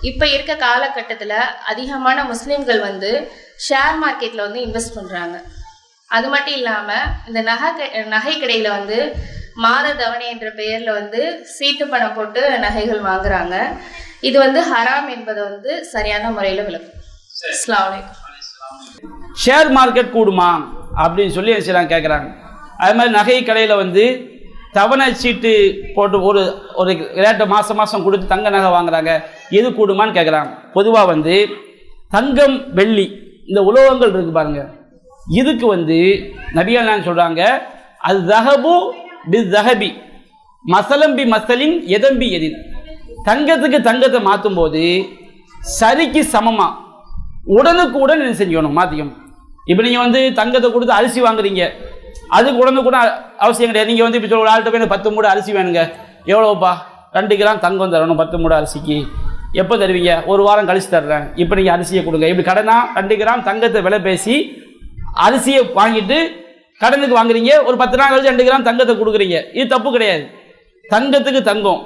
இப்போ இருக்க காலகட்டத்தில் அதிகமான முஸ்லீம்கள் வந்து ஷேர் மார்க்கெட்டில் வந்து இன்வெஸ்ட் பண்ணுறாங்க. அது மட்டும் இல்லாமல் இந்த நகை கடையில் வந்து மாத தவணை என்ற பெயரில் வந்து சீட்டு பணம் போட்டு நகைகள் வாங்குறாங்க. இது வந்து ஹராம் என்பதை வந்து சரியான முறையில் விளக்கும். அஸ்ஸலாமு அலைக்கும். ஷேர் மார்க்கெட் கூடுமா அப்படின்னு சொல்லி என்ன கேட்குறாங்க. அது மாதிரி நகை கடையில் வந்து தவணை சீட்டு போட்டு ஒரு ரேட்டை மாதம் கொடுத்து தங்க நகை வாங்குறாங்க, எது கூடுமான்னு கேட்குறாங்க. பொதுவாக வந்து தங்கம் வெள்ளி இந்த உலோகங்கள் இருக்குது பாருங்க, இதுக்கு வந்து நபிகள் நான் சொல்கிறாங்க, அது தஹபு பி தஹபி மசலம் பி மசலின் எதம்பி எதின். தங்கத்துக்கு தங்கத்தை மாற்றும் போது சரிக்கு சமமாக உடனுக்குடன் என்ன செஞ்சுக்கணும், மாற்றிக்கணும். இப்போ நீங்கள் வந்து தங்கத்தை கொடுத்து அரிசி வாங்குறீங்க, அதுக்கு உடனுக்குடன் அவசியம் கிடையாது. நீங்கள் வந்து இப்போ ஒரு ஆள்கிட்ட போய் 10 மூடை அரிசி வேணுங்க, எவ்வளோப்பா 2 கிராம் தங்கம் தரணும் 10 மூடை அரிசிக்கு, எப்போ தருவீங்க, ஒரு வாரம் கழிச்சு தர்றேன், இப்போ நீங்கள் அரிசியை கொடுங்க. இப்படி கடனா 2 கிராம் தங்கத்தை விலை பேசி அரிசியை வாங்கிட்டு கடனுக்கு வாங்குறீங்க, ஒரு 10 நாள் கழிச்சு 2 கிராம் தங்கத்தை கொடுக்குறீங்க, இது தப்பு கிடையாது. தங்கத்துக்கு தங்கம்,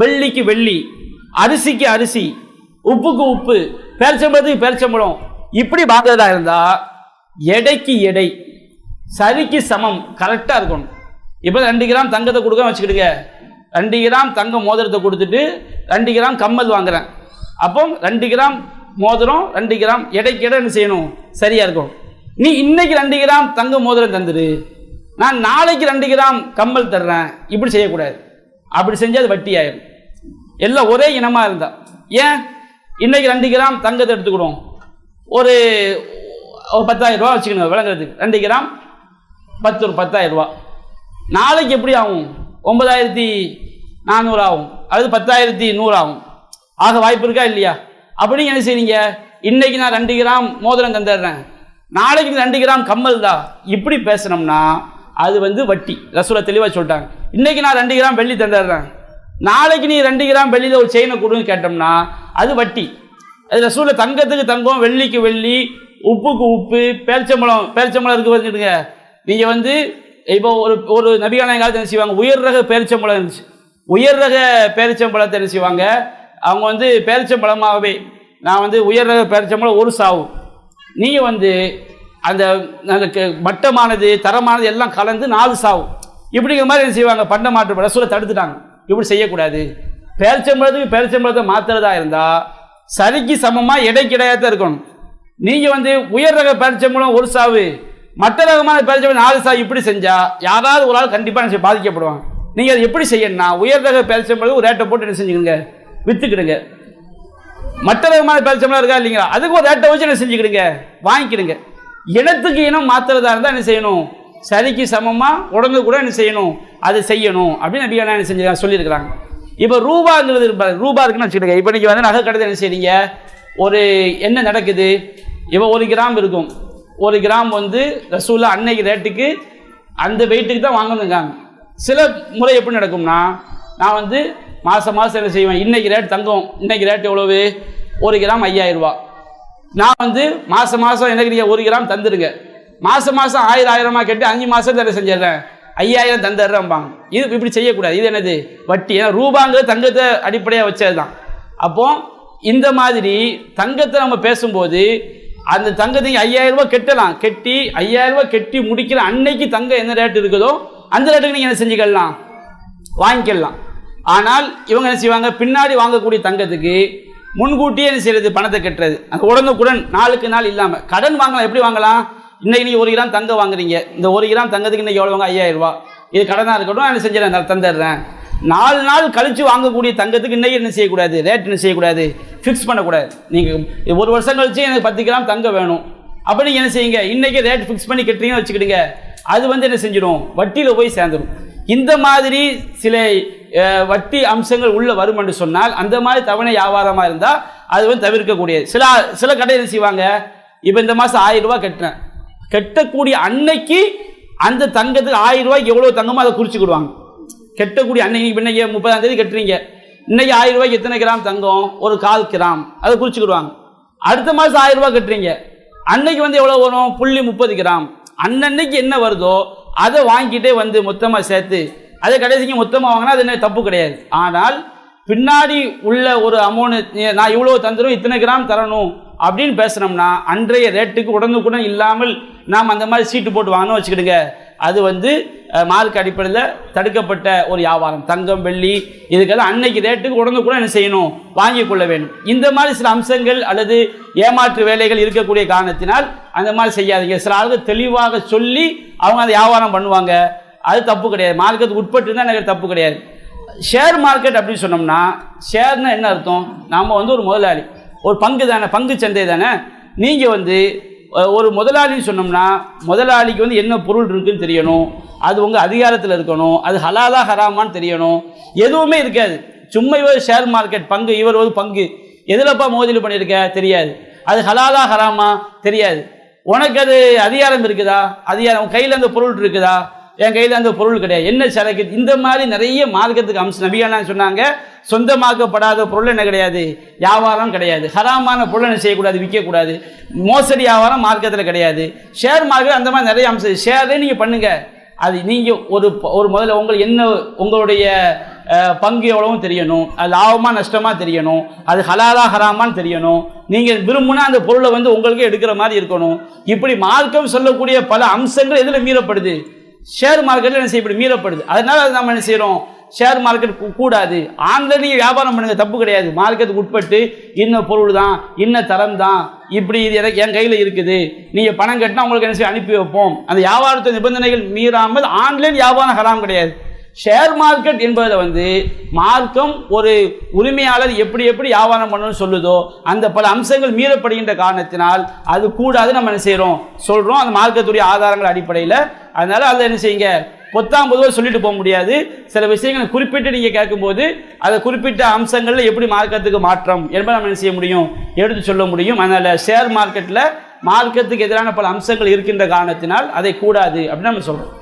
வெள்ளிக்கு வெள்ளி, அரிசிக்கு அரிசி, உப்புக்கு உப்பு, பேரிச்சம்பழத்துக்கு பேரிச்சம்பழம், இப்படி வாங்குறதா இருந்தால் எடைக்கு எடை சரிக்கு சமம் கரெக்டாக இருக்கணும். இப்போ 2 கிராம் தங்கத்தை கொடுக்க வச்சுக்கிடுங்க, 2 கிராம் தங்க மோதிரத்தை கொடுத்துட்டு 2 கிராம் கம்மல் வாங்குறேன், அப்போ 2 கிராம் மோதிரம் 2 கிராம் எடைக்கு எடை என்ன செய்யணும், சரியாக இருக்கும். நீ இன்னைக்கு 2 கிராம் தங்க மோதிரம் தந்துரு, நான் நாளைக்கு 2 கிராம் கம்மல் தர்றேன், இப்படி செய்யக்கூடாது. அப்படி செஞ்சால் அது வட்டி ஆயிடும். எல்லாம் ஒரே இனமாக இருந்தால். ஏன் இன்னைக்கு 2 கிராம் தங்கத்தை எடுத்துக்கிடும், ஒரு 10,000 ரூபா வச்சுக்கணும் விளங்குறதுக்கு, 2 கிராம் 10,000 ரூபா. நாளைக்கு எப்படி ஆகும், 9,400 ஆகும், அது 10,100 ஆகும். ஆக வாய்ப்பு இருக்கா இல்லையா? அப்படி என்ன செய்றீங்க, இன்னைக்கு நான் 2 கிராம் மோதிரம் தந்துடுறேன், நாளைக்கு 2 கிராம் கம்மல் தான், இப்படி பேசணும்னா அது வந்து வட்டி. ரசூலா தெளிவாக சொல்லிட்டாங்க. இன்னைக்கு நான் 2 கிராம் வெள்ளி தந்துடுறேன், நாளைக்கு நீ 2 கிராம் வெள்ளியில் ஒரு செயினை கொடுன்னு கேட்டோம்னா அது வட்டி. அது ரசூலா தங்கத்துக்கு தங்கம், வெள்ளிக்கு வெள்ளி, உப்புக்கு உப்பு, பேரிச்சம்பழம் இருக்கு வச்சுட்டுங்க. நீங்கள் வந்து இப்போ ஒரு நபியான காலத்தை என்ன செய்வாங்க, உயர் ரக பேரிச்சம்பழம் இருந்துச்சு, உயர் ரக பேரிச்சம்பழத்தை என்ன செய்வாங்க, அவங்க வந்து பேரிச்சம்பழமாகவே நான் வந்து உயர் ரக பேரிச்சம்பழம் ஒரு சாவு, நீங்கள் வந்து அந்த மட்டமானது தரமானது எல்லாம் கலந்து 4 சாவு, இப்படிங்கிற மாதிரி என்ன செய்வாங்க, பண்ட மாற்று ரசூலை தடுத்துட்டாங்க. இப்படி செய்யக்கூடாது. பேரிச்சம்பழத்துக்கு பேரிச்சம்பழத்தை மாற்றுறதா இருந்தால் சரிக்கு சமமாக எடைக்கிடையாக தான் இருக்கணும். நீங்கள் வந்து உயர் ரக பேரிச்சம்பழம் ஒரு சாவு, மற்ற ரகமான பேரிச்சம்பழம் 4 சாவு, இப்படி செஞ்சால் யாராவது ஒரு ஆள் கண்டிப்பாக பாதிக்கப்படுவாங்க. நீங்கள் அதை எப்படி செய்யணும்னா, உயர் ரக பேரிச்சம்பழம் ஒரு ரேட்டை போட்டு என்ன செஞ்சுக்கிடுங்க, விற்றுக்கிடுங்க. மற்ற ரகமான பேரிச்சம்பழம் இருக்கா இல்லைங்களா, அதுக்கு ஒரு ரேட்டை வச்சு என்ன செஞ்சுக்கிடுங்க, வாங்கிக்கிடுங்க. இனத்துக்கு இனம் மாற்றுறதா இருந்தால் என்ன செய்யணும், சரிக்கு சமமாக உடனே கூட என்ன செய்யணும், அதை செய்யணும் அப்படின்னு நபிகள் என்ன செஞ்சு சொல்லியிருக்கிறாங்க. இப்போ ரூபாங்கிறது ரூபா இருக்குன்னு வச்சுக்கிடுங்க. இப்போ நீங்கள் வந்து நகை கடை என்ன செய்றீங்க, ஒரு என்ன நடக்குது, இப்போ 1 கிராம் இருக்கும், 1 கிராம் வந்து ரசூலா அன்னைக்கு ரேட்டுக்கு அந்த வெயிட்டுக்கு தான் வாங்கணுங்காங்க. சில முறை எப்படி நடக்கும்னா, நான் வந்து மாதம் என்ன செய்வேன், இன்னைக்கு ரேட் தங்கம் இன்னைக்கு ரேட் எவ்வளவு, 1 கிராம் 5,000 ரூபா, நான் வந்து மாதம் எனக்கு நீங்கள் 1 கிராம் தந்துடுங்க, மாதம் 1000 கேட்டு 5 மாதம் தர செஞ்சிடுறேன், 5000 தந்துடுறேன்பாங்க. இது இப்படி செய்யக்கூடாது. இது என்னது, வட்டி. ஏன்னா ரூபாங்கிறது தங்கத்தை அடிப்படையாக வச்சது தான். அப்போ இந்த மாதிரி தங்கத்தை நம்ம பேசும்போது அந்த தங்கத்துக்கு 5000 ரூபா கெட்டலாம், கெட்டி 5000 ரூபா கெட்டி முடிக்கிற அன்னைக்கு தங்கம் என்ன ரேட் இருக்குதோ அந்த ரேட்டுக்கு நீங்கள் என்ன செஞ்சுக்கலாம், வாங்கிக்கலாம். ஆனால் இவங்க என்ன செய்வாங்க, பின்னாடி வாங்கக்கூடிய தங்கத்துக்கு முன்கூட்டியே என்ன செய்யறது, பணத்தை கட்டுறது. அந்த உடனுக்குடன் நாளுக்கு நாள் இல்லாமல் கடன் வாங்கலாம். எப்படி வாங்கலாம், இன்னைக்கு நீங்கள் 1 கிராம் தங்கம் வாங்குறீங்க, இந்த 1 கிராம் தங்கத்துக்கு இன்னைக்கு எவ்வளோ வாங்க, 5000 ரூபா, இது கடனாக இருக்கட்டும், என்ன செஞ்சிடறேன் தந்துடுறேன். 4 நாள் கழித்து வாங்கக்கூடிய தங்கத்துக்கு இன்றைக்கி என்ன செய்யக்கூடாது, ரேட் என்ன செய்யக்கூடாது, ஃபிக்ஸ் பண்ணக்கூடாது. நீங்கள் 1 வருஷம் கழிச்சு எனக்கு 10 கிராம் தங்கம் வேணும், அப்போ நீங்கள் என்ன செய்யுங்க, இன்றைக்கி ரேட் ஃபிக்ஸ் பண்ணி கட்டுறீங்கன்னு வச்சுக்கிடுங்க, அது வந்து என்ன செஞ்சிடும், வட்டியில் போய் சேர்ந்துடும். இந்த மாதிரி சில வட்டி அம்சங்கள் உள்ள வரும் என்று சொன்னால் அந்த மாதிரி தவணை வியாபாரமாக இருந்தால் அது வந்து தவிர்க்கக்கூடியது. சில கடை என்ன செய்வாங்க, இப்போ இந்த மாதம் 1000 ரூபா கட்டுறேன், கட்டக்கூடிய அன்னைக்கு அந்த தங்கத்துக்கு 1000 ரூபாய்க்கு எவ்வளோ தங்கமோ அதை குறிச்சிக்கிடுவாங்க. கட்டக்கூடிய அன்னைக்கு, இன்னைக்கு 30ஆம் தேதி கட்டுறீங்க, இன்னைக்கு 1000 ரூபாய்க்கு எத்தனை கிராம் தங்கம், ஒரு 1/4 கிராம், அதை குறிச்சிக்கிடுவாங்க. அடுத்த மாதம் 1000 ரூபாய் கட்டுறீங்க, அன்னைக்கு வந்து எவ்வளோ வரும், 0.30 கிராம், அன்னன்னைக்கு என்ன வருதோ அதை வாங்கிட்டே வந்து மொத்தமாக சேர்த்து அதை கடைசிக்கு மொத்தமாக வாங்கினா அது என்ன தப்பு கிடையாது. ஆனால் பின்னாடி உள்ள ஒரு அமௌண்ட் நான் இவ்வளோ தந்துடும் இத்தனை கிராம் தரணும் அப்படின்னு பேசுனோம்னா அன்றைய ரேட்டுக்கு உடனுக்குடன் இல்லாமல் நாம் அந்த மாதிரி சீட்டு போட்டு வாங்கணும் வச்சுக்கிடுங்க. அது மார்க் அடிப்படையில் தடுக்கப்பட்ட ஒரு வியாபாரம். தங்கம் வெள்ளி இதுக்கெல்லாம் அன்னைக்கு ரேட்டுக்கு உடனுக்குடன் என்ன செய்யணும், வாங்கி கொள்ள வேண்டும். இந்த மாதிரி சில அம்சங்கள் அல்லது ஏமாற்று வேலைகள் இருக்கக்கூடிய காரணத்தினால் அந்த மாதிரி செய்யாதீங்க. சில ஆளுக்கு தெளிவாக சொல்லி அவங்க அந்த வியாபாரம் பண்ணுவாங்க, அது தப்பு கிடையாது. மார்க்கெட்டுக்கு உட்பட்டு இருந்தால் எனக்கு தப்பு கிடையாது. ஷேர் மார்க்கெட் அப்படின்னு சொன்னோம்னா ஷேர்னா என்ன அர்த்தம், நாம் ஒரு முதலாளி, ஒரு பங்கு தானே, பங்கு சந்தை தானே. நீங்கள் ஒரு முதலாளின்னு சொன்னோம்னா முதலாளிக்கு என்ன பொருள் இருக்குன்னு தெரியணும், அது உங்கள் அதிகாரத்தில் இருக்கணும், அது ஹலாலா ஹராமான்னு தெரியணும். எதுவுமே இருக்காது, சும்மா இவர் ஷேர் மார்க்கெட் பங்கு, இவர் பங்கு எதிலப்பா மோதல் பண்ணியிருக்க தெரியாது, அது ஹலாலா ஹராமா தெரியாது. உனக்கு அது அதிகாரம் இருக்குதா, அதிகாரம் கையில் அந்த பொருள் இருக்குதா, என் கையில் அந்த பொருள் கிடையாது, என்ன சரக்கு. இந்த மாதிரி நிறைய மார்க்கத்துக்கு அம்சம் நபியானா சொன்னாங்க. சொந்தமாக்கப்படாத பொருள் என்ன கிடையாது, வியாபாரம் கிடையாது. ஹராமான பொருள் என்ன செய்யக்கூடாது, விற்கக்கூடாது. மோசடி வியாபாரம் மார்க்கத்தில் கிடையாது. ஷேர் மார்க்கெட் அந்த மாதிரி நிறைய அம்சம். ஷேரே நீங்கள் பண்ணுங்கள், அது நீங்கள் ஒரு முதல்ல உங்களுடைய பங்கு எவ்வளவும் தெரியணும், அது லாபமாக நஷ்டமாக தெரியணும், அது ஹலாலா ஹராமான்னு தெரியணும். நீங்கள் விரும்புனா அந்த பொருளை உங்களுக்கு எடுக்கிற மாதிரி இருக்கணும். இப்படி மார்க்கம் சொல்லக்கூடிய பல அம்சங்கள் எதில் மீறப்படுது, ஷேர் மார்க்கெட்டில் என்ன செய்யப்படுது, மீறப்படுது. அதனால அது நம்ம என்ன செய்கிறோம், ஷேர் மார்க்கெட் கூடாது. ஆன்லைன் நீங்கள் வியாபாரம் பண்ணுங்க, தப்பு கிடையாது. மார்க்கெட்டுக்கு உட்பட்டு இன்ன பொருள் தான், இன்ன தரம் தான், இப்படி இது எனக்கு என் கையில் இருக்குது, நீங்கள் பணம் கட்டினா உங்களுக்கு என்ன செய்ய அனுப்பி வைப்போம். அந்த வியாபாரத்தை நிபந்தனைகள் மீறாமல் ஆன்லைன் வியாபாரம் ஹராம் கிடையாது. ஷேர் மார்க்கெட் என்பதில் மார்க்கம் ஒரு உரிமையாளர் எப்படி வியாபாரம் பண்ணணும்னு சொல்லுதோ அந்த பல அம்சங்கள் மீறப்படுகின்ற காரணத்தினால் அது கூடாது நம்ம என்ன செய்கிறோம், சொல்கிறோம், அந்த மார்க்கத்துடைய ஆதாரங்கள் அடிப்படையில். அதனால் அதில் என்ன செய்யுங்க, பொத்தாம் பொதுவாக சொல்லிட்டு போக முடியாது. சில விஷயங்களை குறிப்பிட்டு நீங்கள் கேட்கும்போது அதை குறிப்பிட்ட அம்சங்களில் எப்படி மார்க்கத்துக்கு மாற்றம் என்பதை நம்ம என்ன செய்ய முடியும், எடுத்து சொல்ல முடியும். அதனால் ஷேர் மார்க்கெட்டில் மார்க்கத்துக்கு எதிரான பல அம்சங்கள் இருக்கின்ற காரணத்தினால் அதை கூடாது அப்படின்னு நம்ம சொல்கிறோம்.